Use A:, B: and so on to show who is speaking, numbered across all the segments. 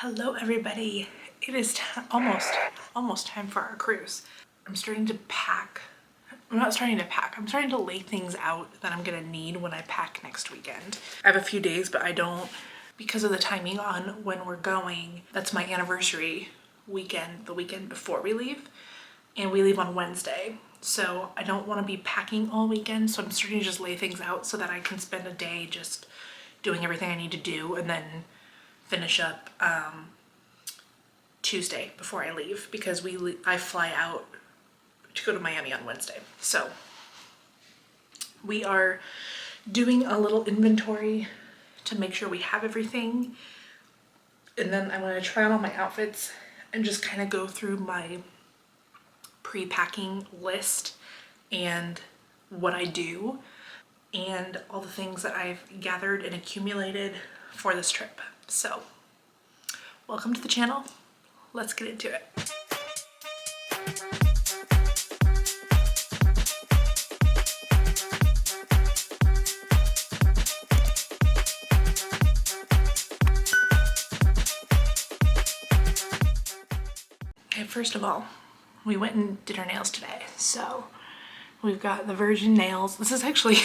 A: Hello everybody. It is almost time for our cruise. I'm starting to pack. I'm not starting to pack. I'm starting to lay things out that I'm gonna need when I pack next weekend. I have a few days, but I don't, because of the timing on when we're going. That's my anniversary weekend, the weekend before we leave, and we leave on Wednesday. So I don't want to be packing all weekend, so I'm starting to just lay things out so that I can spend a day just doing everything I need to do and then finish up Tuesday before I leave, because I fly out to go to Miami on Wednesday. So we are doing a little inventory to make sure we have everything, and then I'm going to try on all my outfits and just kind of go through my pre-packing list and what I do and all the things that I've gathered and accumulated for this trip. So welcome to the channel. Let's get into it. Okay, first of all, we went and did our nails today. So we've got the Virgin nails. This is actually,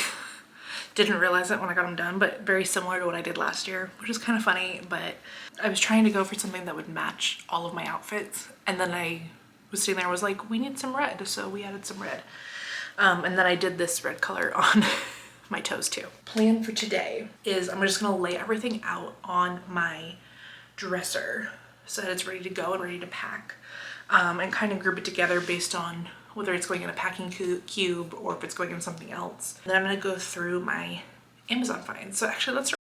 A: didn't realize it when I got them done, but very similar to what I did last year, which is kind of funny. But I was trying to go for something that would match all of my outfits. And then I was sitting there and was like, we need some red. So we added some red. And then I did this red color on my toes too. Plan for today is I'm just gonna lay everything out on my dresser so that it's ready to go and ready to pack. And kind of group it together based on whether it's going in a packing cube or if it's going in something else. Then I'm gonna go through my Amazon finds. So actually let's start.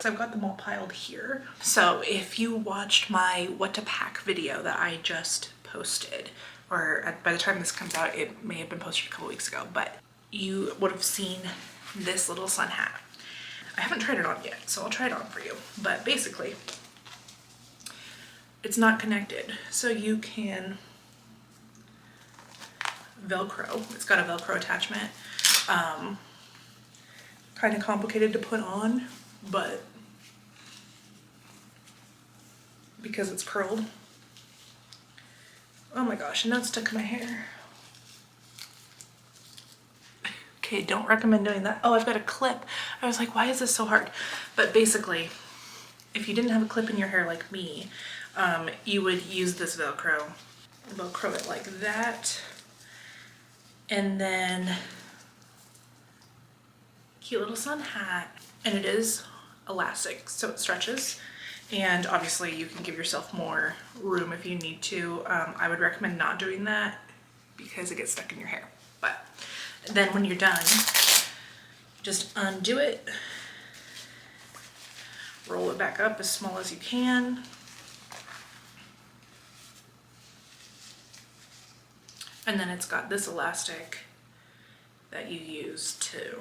A: I've got them all piled here. So if you watched my what to pack video that I just posted, or by the time this comes out, it may have been posted a couple weeks ago, but you would have seen this little sun hat. I haven't tried it on yet, so I'll try it on for you. But basically, it's not connected, so you can Velcro. It's got a Velcro attachment. Kind of complicated to put on, but because it's curled. Oh my gosh, and now it's stuck in my hair. Okay, don't recommend doing that. Oh, I've got a clip. I was like, why is this so hard? But basically, if you didn't have a clip in your hair like me, you would use this Velcro it like that, and then cute little sun hat. And it is elastic, so it stretches, and obviously you can give yourself more room if you need to. I would recommend not doing that because it gets stuck in your hair. But then when you're done, just undo it, roll it back up as small as you can, and then it's got this elastic that you use to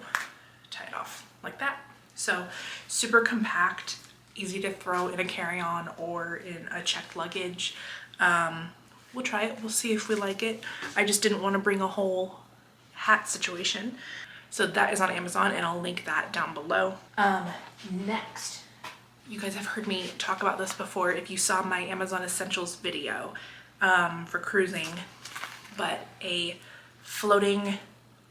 A: tie it off like that. So super compact, easy to throw in a carry-on or in a checked luggage. We'll try it, we'll see if we like it. I just didn't want to bring a whole hat situation. So that is on Amazon, and I'll link that down below. Next, you guys have heard me talk about this before if you saw my Amazon Essentials video for cruising, but a floating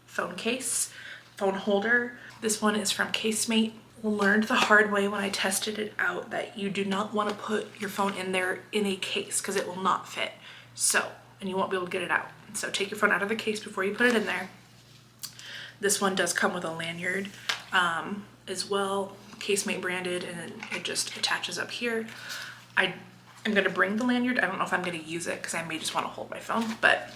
A: phone case, phone holder. This one is from Casemate. Learned the hard way when I tested it out that you do not want to put your phone in there in a case because it will not fit. So, and you won't be able to get it out. So take your phone out of the case before you put it in there. This one does come with a lanyard as well, Casemate branded, and it just attaches up here. I'm going to bring the lanyard. I don't know if I'm going to use it because I may just want to hold my phone, but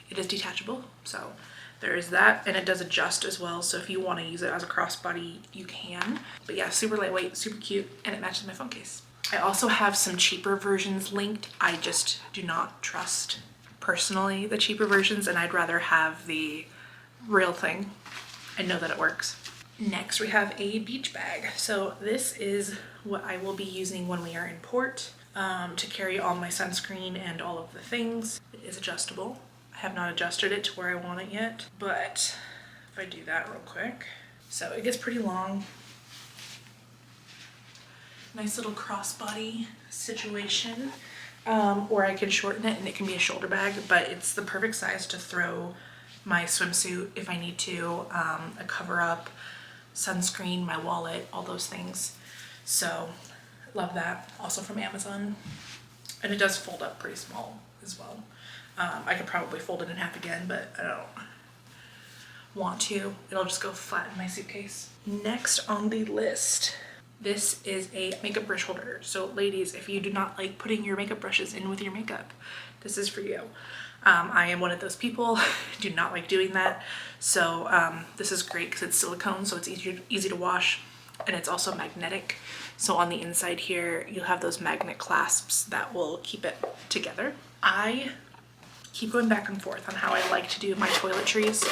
A: it is detachable. So there is that, and it does adjust as well, so if you want to use it as a crossbody, you can. But yeah, super lightweight, super cute, and it matches my phone case. I also have some cheaper versions linked. I just do not trust, personally, the cheaper versions, and I'd rather have the real thing and know that it works. Next, we have a beach bag. So this is what I will be using when we are in port to carry all my sunscreen and all of the things. It is adjustable. I have not adjusted it to where I want it yet, but if I do that real quick. So it gets pretty long. Nice little crossbody situation. Or I can shorten it and it can be a shoulder bag, but it's the perfect size to throw my swimsuit if I need to, a cover up, sunscreen, my wallet, all those things. So love that. Also from Amazon. And it does fold up pretty small as well. I could probably fold it in half again, but I don't want to. It'll just go flat in my suitcase. Next on the list, this is a makeup brush holder. So ladies, if you do not like putting your makeup brushes in with your makeup, this is for you. I am one of those people, do not like doing that. So this is great because it's silicone, so it's easy to wash, and it's also magnetic. So on the inside here, you'll have those magnet clasps that will keep it together. I keep going back and forth on how I like to do my toiletries.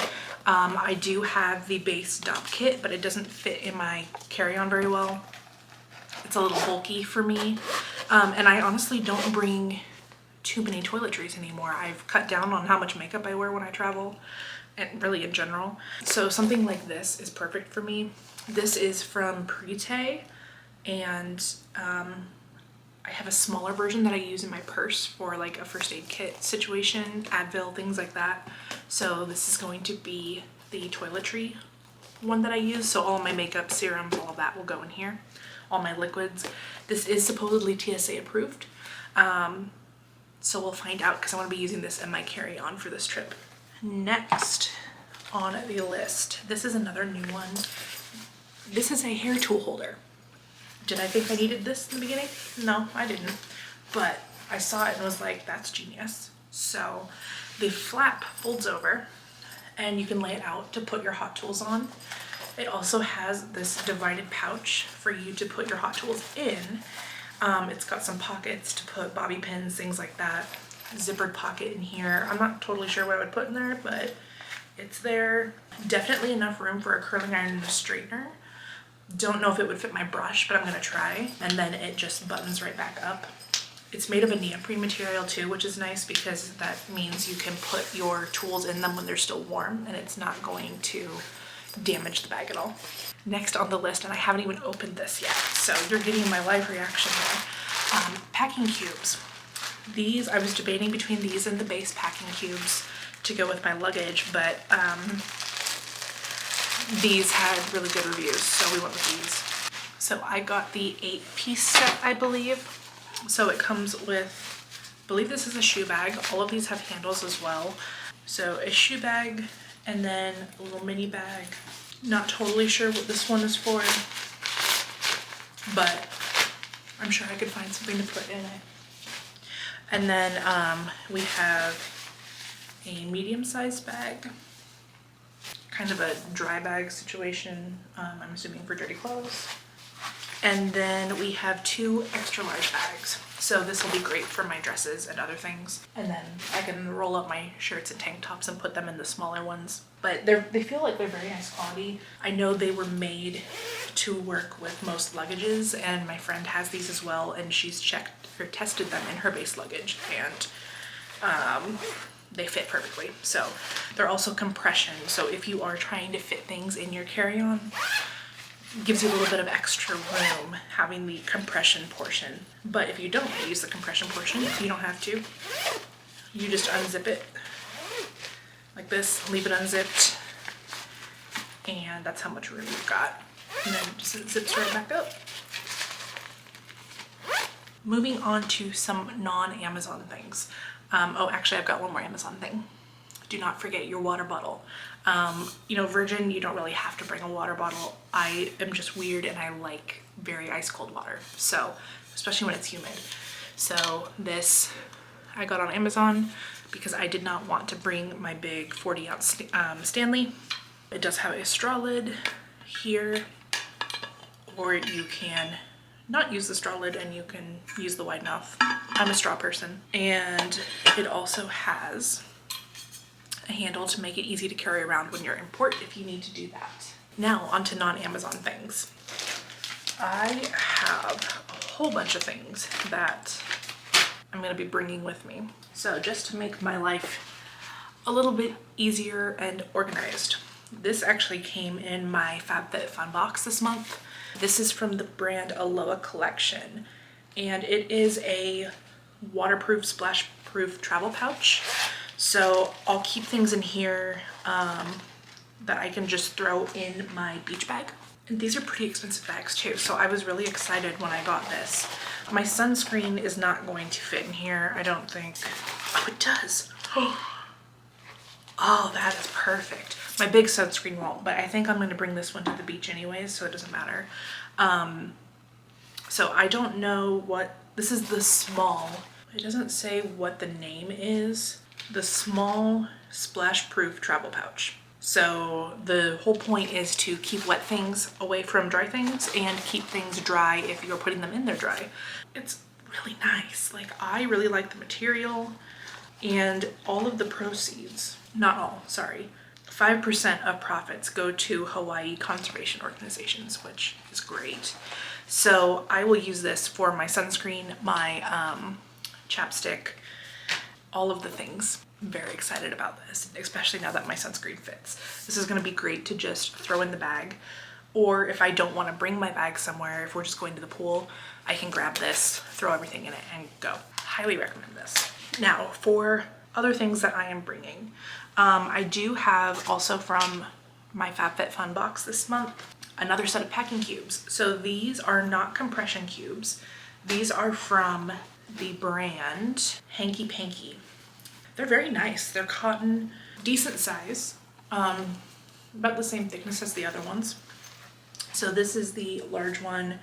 A: I do have the base dump kit, but it doesn't fit in my carry-on very well. It's a little bulky for me. And I honestly don't bring too many toiletries anymore. I've cut down on how much makeup I wear when I travel, and really in general. So something like this is perfect for me. This is from Prete, and I have a smaller version that I use in my purse for like a first aid kit situation, Advil, things like that. So this is going to be the toiletry one that I use. So all my makeup, serums, all of that will go in here. All my liquids. This is supposedly TSA approved. So we'll find out because I want to be using this in my carry-on for this trip. Next on the list, this is another new one. This is a hair tool holder. Did I think I needed this in the beginning? No, I didn't. But I saw it and was like, that's genius. So the flap folds over and you can lay it out to put your hot tools on. It also has this divided pouch for you to put your hot tools in. It's got some pockets to put bobby pins, things like that. Zippered pocket in here. I'm not totally sure what I would put in there, but it's there. Definitely enough room for a curling iron and a straightener. Don't know if it would fit my brush, but I'm gonna try. And then it just buttons right back up. It's made of a neoprene material too, which is nice because that means you can put your tools in them when they're still warm and it's not going to damage the bag at all. Next on the list, and I haven't even opened this yet, so you're getting my live reaction here. Packing cubes. These, I was debating between these and the base packing cubes to go with my luggage, but these had really good reviews, so we went with these. So I got the 8-piece set, I believe. So it comes with, I believe this is a shoe bag. All of these have handles as well. So a shoe bag and then a little mini bag. Not totally sure what this one is for, but I'm sure I could find something to put in it. And then we have a medium-sized bag, kind of a dry bag situation, I'm assuming for dirty clothes. And then we have 2 extra large bags. So this will be great for my dresses and other things. And then I can roll up my shirts and tank tops and put them in the smaller ones. But they feel like they're very nice quality. I know they were made to work with most luggages, and my friend has these as well, and she's checked or tested them in her base luggage, and they fit perfectly. So they're also compression. So if you are trying to fit things in your carry-on, gives you a little bit of extra room having the compression portion. But if you don't use the compression portion, you don't have to. You just unzip it like this, leave it unzipped, and that's how much room you've got. And then just it zips right back up. Moving on to some non-Amazon things. Oh, actually I've got one more Amazon thing. Do not forget your water bottle. You know, Virgin, you don't really have to bring a water bottle. I am just weird and I like very ice cold water. So, especially when it's humid. So this I got on Amazon because I did not want to bring my big 40-ounce Stanley. It does have a straw lid here, or you can not use the straw lid and you can use the wide mouth. I'm a straw person. And it also has a handle to make it easy to carry around when you're in port if you need to do that. Now onto non-Amazon things. I have a whole bunch of things that I'm gonna be bringing with me. So just to make my life a little bit easier and organized. This actually came in my FabFitFun box this month. This is from the brand Aloha Collection, and it is a waterproof, splash-proof travel pouch. So I'll keep things in here that I can just throw in my beach bag. And these are pretty expensive bags too, so I was really excited when I got this. My sunscreen is not going to fit in here, I don't think. Oh, it does. Oh, that is perfect. My big sunscreen won't, but I think I'm going to bring this one to the beach anyways, so it doesn't matter. So I don't know what, this is the small, it doesn't say what the name is. The small splash proof travel pouch. So the whole point is to keep wet things away from dry things and keep things dry if you're putting them in there dry. It's really nice. Like, I really like the material, and all of the proceeds, not all, sorry, 5% of profits go to Hawaii conservation organizations, which is great. So I will use this for my sunscreen, my chapstick, all of the things. I'm very excited about this, especially now that my sunscreen fits. This is going to be great to just throw in the bag, or if I don't want to bring my bag somewhere, if we're just going to the pool, I can grab this, throw everything in it, and go. Highly recommend this. Now, for other things that I am bringing, I do have also from my FabFitFun box this month another set of packing cubes. So these are not compression cubes. These are from the brand Hanky Panky. They're very nice. They're cotton, decent size, about the same thickness as the other ones. So this is the large one,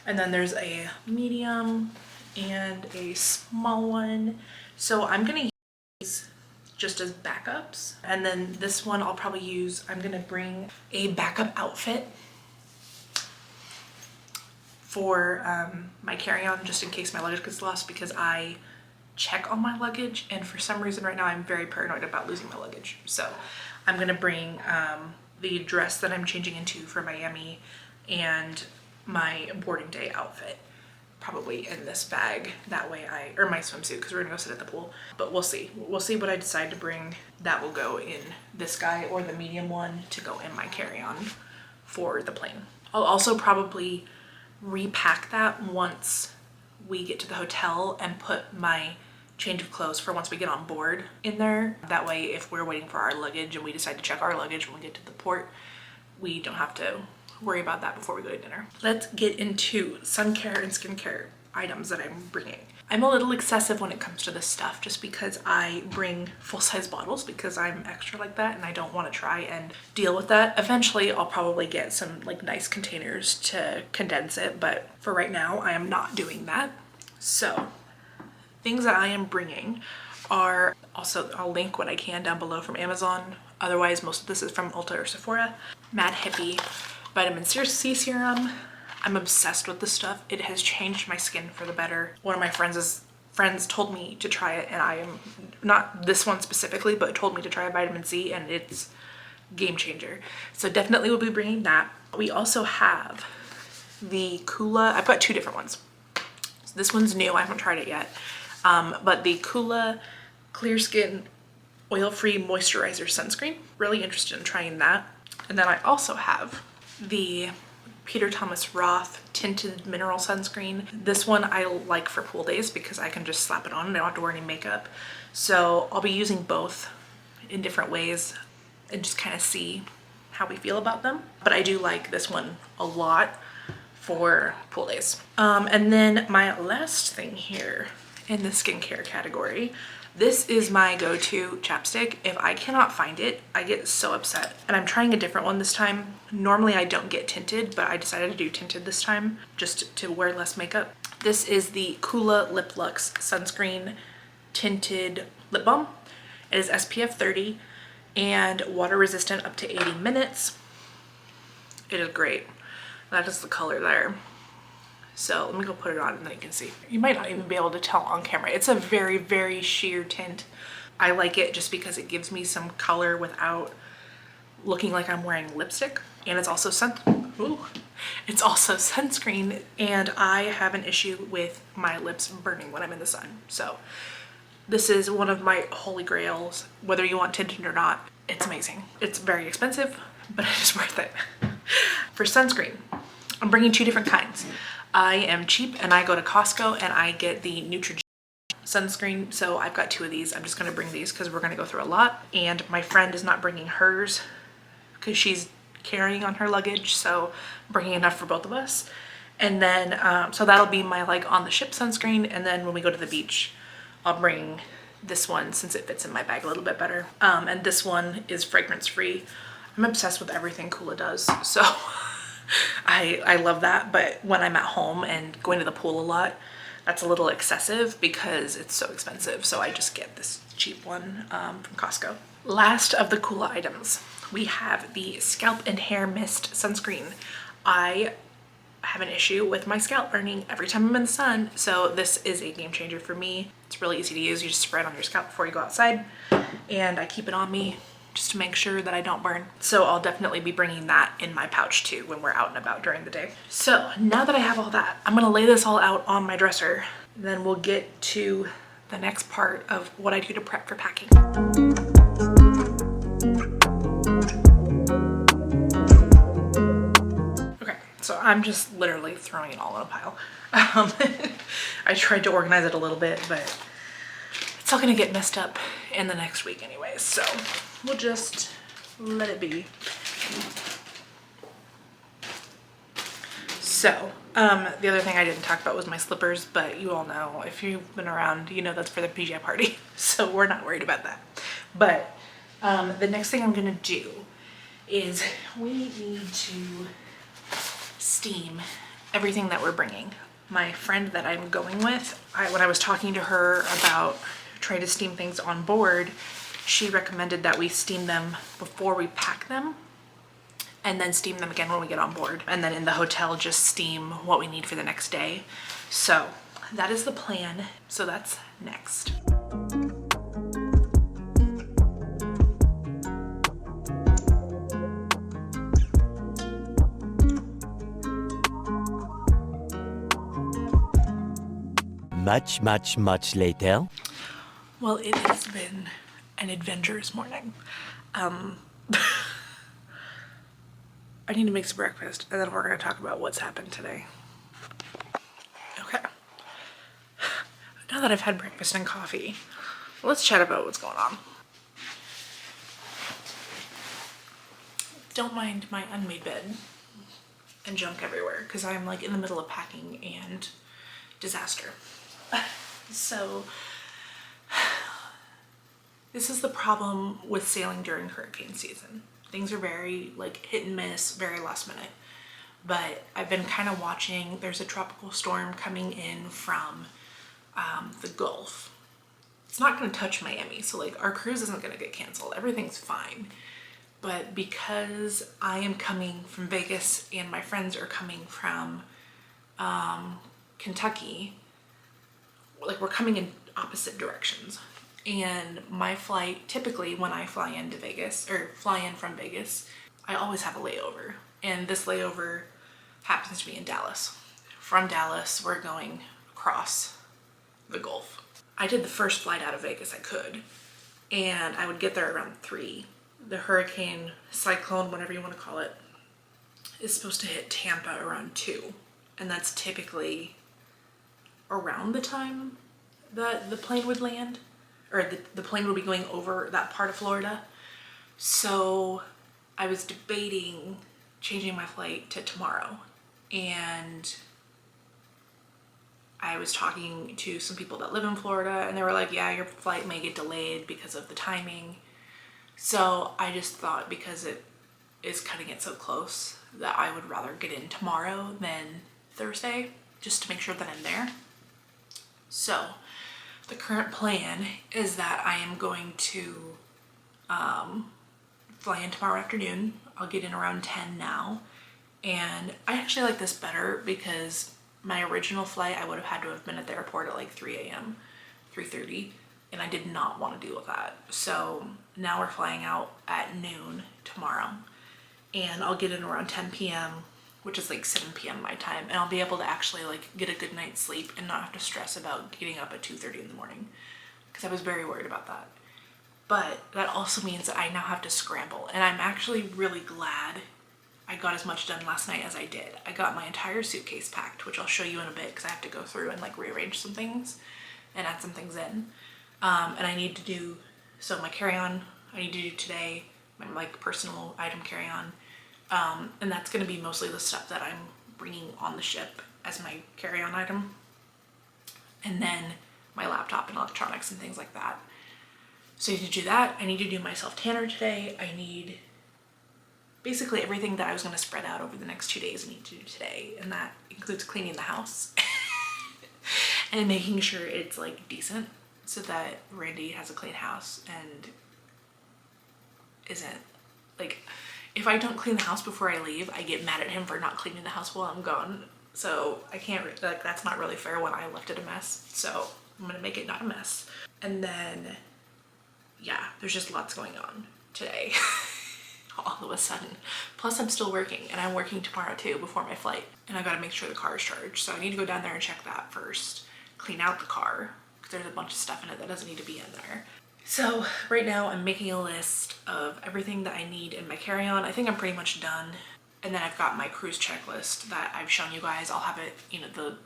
A: and then there's a medium and a small one. So I'm gonna use these just as backups. And then this one I'll probably use, I'm gonna bring a backup outfit for my carry-on, just in case my luggage gets lost, because I check on my luggage, and for some reason right now I'm very paranoid about losing my luggage. So I'm gonna bring the dress that I'm changing into for Miami and my boarding day outfit probably in this bag. That way or my swimsuit, because we're gonna go sit at the pool. But we'll see what I decide to bring. That will go in this guy, or the medium one to go in my carry-on for the plane. I'll also probably repack that once we get to the hotel and put my change of clothes for once we get on board in there. That way, if we're waiting for our luggage and we decide to check our luggage when we get to the port, we don't have to worry about that before we go to dinner. Let's get into sun care and skincare items that I'm bringing. I'm a little excessive when it comes to this stuff, just because I bring full-size bottles because I'm extra like that, and I don't want to try and deal with that. Eventually I'll probably get some like nice containers to condense it, but for right now I am not doing that. So things that I am bringing are, also I'll link what I can down below from Amazon. Otherwise, most of this is from Ulta or Sephora. Mad Hippie Vitamin C Serum. I'm obsessed with this stuff. It has changed my skin for the better. One of my friends told me to try it, and I am, not this one specifically, but told me to try vitamin C, and it's game changer. So definitely we'll be bringing that. We also have the Kula, I've got two different ones. So this one's new, I haven't tried it yet. But the Kula Clear Skin Oil-Free Moisturizer Sunscreen. Really interested in trying that. And then I also have the Peter Thomas Roth Tinted Mineral Sunscreen. This one I like for pool days because I can just slap it on and I don't have to wear any makeup. So I'll be using both in different ways and just kind of see how we feel about them. But I do like this one a lot for pool days. And then my last thing here in the skincare category, this is my go-to chapstick. If I cannot find it, I get so upset. And I'm trying a different one this time. Normally I don't get tinted, but I decided to do tinted this time just to wear less makeup. This is the Kula Lip Lux Sunscreen Tinted Lip Balm. It is SPF 30 and water resistant up to 80 minutes. It is great. That is the color there. So let me go put it on and then you can see. You might not even be able to tell on camera. It's a very, very sheer tint. I like it just because it gives me some color without looking like I'm wearing lipstick. And it's also it's also sunscreen, and I have an issue with my lips burning when I'm in the sun. So this is one of my holy grails, whether you want tinted or not. It's amazing. It's very expensive, but it is worth it. For sunscreen, I'm bringing 2 different kinds. I am cheap and I go to Costco and I get the Neutrogena sunscreen. So I've got 2 of these. I'm just going to bring these because we're going to go through a lot. And my friend is not bringing hers because she's carrying on her luggage. So I'm bringing enough for both of us. And then, so that'll be my like on the ship sunscreen. And then when we go to the beach, I'll bring this one since it fits in my bag a little bit better. And this one is fragrance free. I'm obsessed with everything Kula does. So I love that. But when I'm at home and going to the pool a lot, that's a little excessive because it's so expensive. So I just get this cheap one from Costco. Last of the Kula items, we have the Scalp and Hair Mist Sunscreen. I have an issue with my scalp burning every time I'm in the sun. So this is a game changer for me. It's really easy to use. You just spray it on your scalp before you go outside. And I keep it on me just to make sure that I don't burn. So I'll definitely be bringing that in my pouch too when we're out and about during the day. So now that I have all that, I'm gonna lay this all out on my dresser. Then we'll get to the next part of what I do to prep for packing. Okay, so I'm just literally throwing it all in a pile. I tried to organize it a little bit, but it's all gonna get messed up in the next week anyways, so we'll just let it be. So, the other thing I didn't talk about was my slippers, but you all know, if you've been around, you know that's for the PJ party, so we're not worried about that. But the next thing I'm gonna do is we need to steam everything that we're bringing. My friend that I'm going with, when I was talking to her about trying to steam things on board, she recommended that we steam them before we pack them and then steam them again when we get on board. And then in the hotel, just steam what we need for the next day. So that is the plan. So that's next.
B: Much later.
A: Well, it has been an adventurous morning. I need to make some breakfast and then we're going to talk about what's happened today. Okay. Now that I've had breakfast and coffee, let's chat about what's going on. Don't mind my unmade bed and junk everywhere because I'm like in the middle of packing and disaster. So this is the problem with sailing during hurricane season. Things are very like hit and miss, very last minute. But I've been kind of watching, there's a tropical storm coming in from the Gulf. It's not going to touch Miami, so like our cruise isn't going to get canceled. Everything's fine. But because I am coming from Vegas and my friends are coming from Kentucky, like we're coming in opposite directions. And my flight, typically when I fly into Vegas or fly in from Vegas, I always have a layover. And this layover happens to be in Dallas. From Dallas, we're going across the Gulf. I did the first flight out of Vegas I could, and I would get there around 3. The hurricane, cyclone, whatever you want to call it, is supposed to hit Tampa around 2. And that's typically around the time that the plane would land, or the plane would be going over that part of Florida. So I was debating changing my flight to tomorrow. And I was talking to some people that live in Florida and they were like, yeah, your flight may get delayed because of the timing. So I just thought because it is cutting it so close that I would rather get in tomorrow than Thursday, just to make sure that I'm there. So the current plan is that I am going to fly in tomorrow afternoon. I'll get in around 10 now. And I actually like this better because my original flight, I would have had to have been at the airport at like 3 a.m., 3:30, and I did not want to deal with that. So now we're flying out at noon tomorrow, and I'll get in around 10 p.m., which is like 7 p.m. my time, and I'll be able to actually like get a good night's sleep and not have to stress about getting up at 2:30 in the morning, because I was very worried about that. But that also means that I now have to scramble, and I'm actually really glad I got as much done last night as I did. I got my entire suitcase packed, which I'll show you in a bit because I have to go through and like rearrange some things and add some things in. And I need to do, so my carry-on, I need to do today, my like personal item carry-on. And that's gonna be mostly the stuff that I'm bringing on the ship as my carry-on item. And then my laptop and electronics and things like that. So I need to do that. I need to do my self-tanner today. I need basically everything that I was gonna spread out over the next 2 days I need to do today. And that includes cleaning the house and making sure it's like decent so that Randy has a clean house and isn't like, if I don't clean the house before I leave, I get mad at him for not cleaning the house while I'm gone. So I can't, like, that's not really fair when I left it a mess. So I'm gonna make it not a mess. And then, yeah, there's just lots going on today. All of a sudden. Plus I'm still working, and I'm working tomorrow too before my flight. And I gotta make sure the car is charged. So I need to go down there and check that first. Clean out the car, because there's a bunch of stuff in it that doesn't need to be in there. So right now I'm making a list of everything that I need in my carry-on. I think I'm pretty much done. And then I've got my cruise checklist that I've shown you guys. I'll have it, you know, the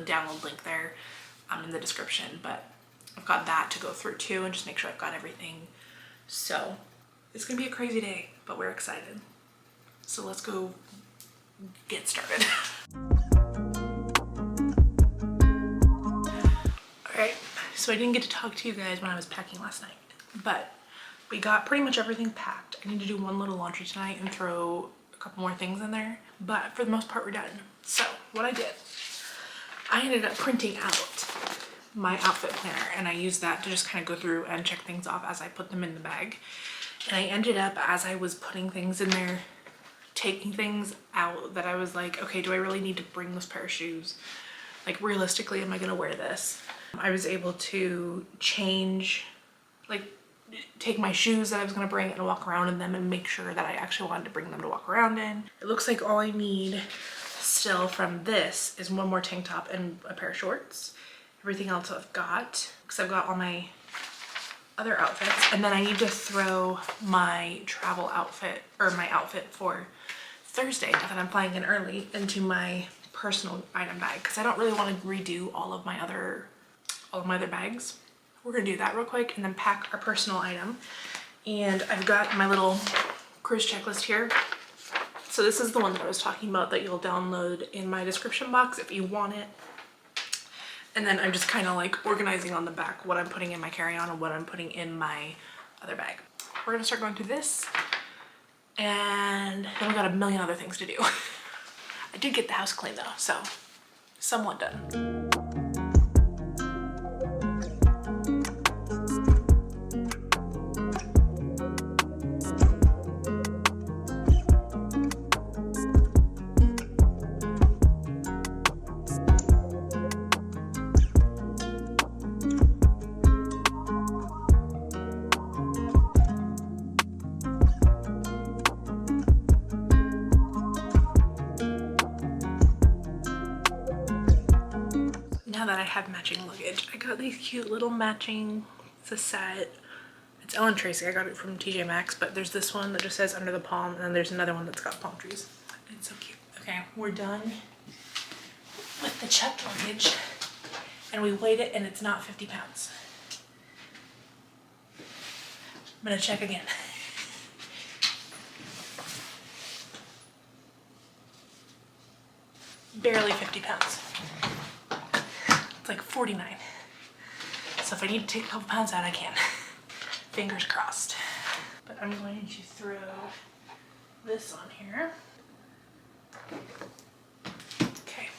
A: download link there in the description, but I've got that to go through too and just make sure I've got everything. So it's gonna be a crazy day, but we're excited. So let's go get started. All right, so I didn't get to talk to you guys when I was packing last night, but we got pretty much everything packed. I need to do one little laundry tonight and throw a couple more things in there, but for the most part we're done. So what I did, I ended up printing out my outfit planner, and I used that to just kind of go through and check things off as I put them in the bag. And I ended up, as I was putting things in there, taking things out that I was like, okay, do I really need to bring this pair of shoes? Like, realistically, am I gonna wear this? I was able to change, like, take my shoes that I was gonna bring and walk around in them and make sure that I actually wanted to bring them to walk around in. It looks like all I need still from this is one more tank top and a pair of shorts. Everything else I've got, because I've got all my other outfits. And then I need to throw my travel outfit, or my outfit for Thursday, now that I'm flying in early, into my personal item bag, because I don't really want to redo all of my other bags. We're gonna do that real quick and then pack our personal item. And I've got my little cruise checklist here. So this is the one that I was talking about that you'll download in my description box if you want it. And then I'm just kind of like organizing on the back what I'm putting in my carry-on and what I'm putting in my other bag. We're gonna start going through this, and then we got a million other things to do. I did get the house clean though, so somewhat done. Now that I have matching luggage, I got these cute little matching, it's a set. It's Ellen Tracy, I got it from TJ Maxx, but there's this one that just says under the palm, and then there's another one that's got palm trees. It's so cute. Okay, we're done with the checked luggage, and we weighed it, and it's not 50 pounds. I'm gonna check again. Barely 50 pounds. It's like 49. So if I need to take a couple pounds out, I can. Fingers crossed. But I'm going to throw this on here. Okay.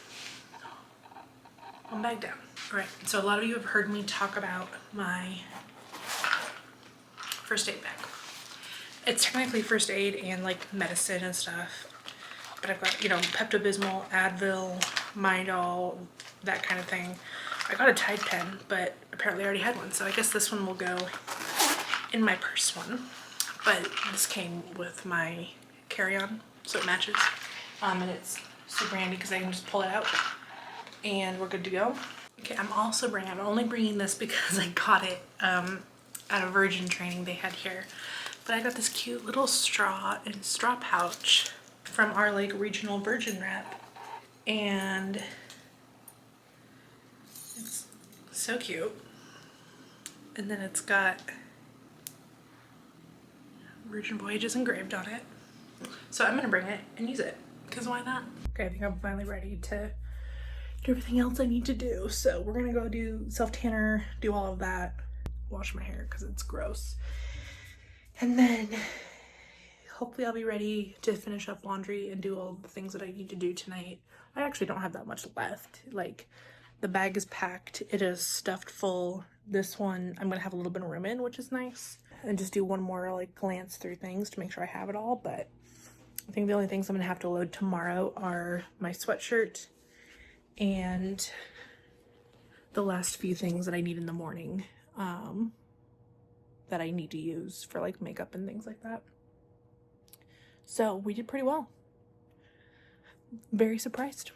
A: One bag down. All right, so a lot of you have heard me talk about my first aid bag. It's technically first aid and like medicine and stuff. But I've got, you know, Pepto-Bismol, Advil, Midol, that kind of thing. I got a Tide pen, but apparently I already had one, so I guess this one will go in my purse one. But this came with my carry-on, so it matches. And it's super handy because I can just pull it out and we're good to go. Okay, I'm only bringing this because I got it at a Virgin training they had here. But I got this cute little straw pouch from our like regional Virgin rep, and it's so cute. And then it's got Virgin Voyages engraved on it. So I'm gonna bring it and use it, because why not? Okay, I think I'm finally ready to do everything else I need to do. So we're gonna go do self-tanner, do all of that, wash my hair because it's gross. And then hopefully I'll be ready to finish up laundry and do all the things that I need to do tonight. I actually don't have that much left. Like, the bag is packed, it is stuffed full. This one I'm gonna have a little bit of room in, which is nice, and just do one more like glance through things to make sure I have it all. But I think the only things I'm gonna have to load tomorrow are my sweatshirt and the last few things that I need in the morning, that I need to use for like makeup and things like that. So we did pretty well. Very surprised.